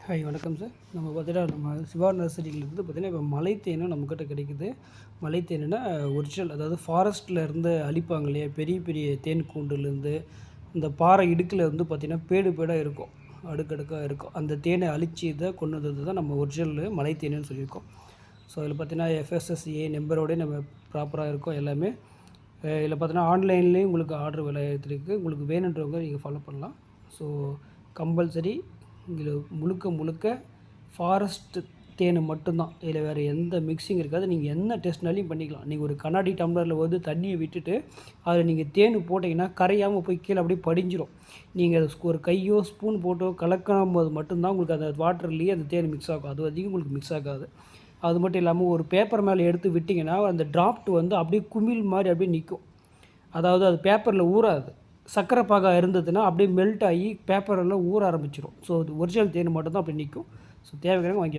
Hi வணக்கம் sir. நம்ம பார்த்தீங்கன்னா நம்ம சிவா நர்சரியிலேருந்து பார்த்தீங்கன்னா இப்போ மலை தேனும் நம்மக்கிட்ட கிடைக்குது. மலை தேனுன்னா ஒரிஜினல், அதாவது ஃபாரஸ்ட்டில் இருந்து அழிப்பாங்க இல்லையா, பெரிய பெரிய தேன் கூண்டுலேருந்து இந்த பாறை இடுக்கில் வந்து பார்த்திங்கன்னா பேடு பேடாக இருக்கும், அடுக்கடுக்காக இருக்கும். அந்த தேனை அழித்து தான் கொண்டு வந்தது தான் நம்ம ஒரிஜினல் மலை தேனுன்னு சொல்லியிருக்கோம். ஸோ இதில் பார்த்தீங்கன்னா FSSAI நம்பரோடய நம்ம ப்ராப்பராக இருக்கும் எல்லாமே. இதில் பார்த்தீங்கன்னா ஆன்லைன்லேயும் உங்களுக்கு ஆர்டர் விளையாடுறதுக்கு உங்களுக்கு வேணுன்றவங்க நீங்கள் ஃபாலோ பண்ணலாம். ஸோ கம்பல்சரி இதில் முழுக்க முழுக்க ஃபாரஸ்ட் தேன் மட்டும்தான். இதில் வேறு எந்த மிக்சிங் இருக்காது. நீங்கள் என்ன டெஸ்ட்னாலையும் பண்ணிக்கலாம். நீங்கள் ஒரு கண்ணாடி டம்ளரில் வந்து தண்ணியை விட்டுட்டு அதில் நீங்கள் தேன் போட்டிங்கன்னா கரையாமல் போய் கீழே அப்படியே படிஞ்சிடும். நீங்கள் ஒரு கையோ ஸ்பூன் போட்டோ கலக்கும் போது மட்டும்தான் உங்களுக்கு அந்த வாட்டர்லேயே அந்த தேன் மிக்ஸ் ஆகும். அது அதிகம் உங்களுக்கு மிக்ஸ் ஆகாது. அது மட்டும் இல்லாமல் ஒரு பேப்பர் மேலே எடுத்து விட்டிங்கன்னா அந்த ட்ராப்ட் வந்து அப்படியே குமிழ் மாதிரி அப்படியே நிற்கும். அதாவது அது பேப்பரில் ஊறாது. சர்க்கரை பாகா இருந்ததுன்னா அப்படியே மெல்ட் ஆகி பேப்பரெல்லாம் ஊற ஆரம்பிச்சிடும். ஸோ அது ஒரிஜினல் தேன் மட்டும் தான் அப்படி நிற்கும். ஸோ தேவையான வாங்கி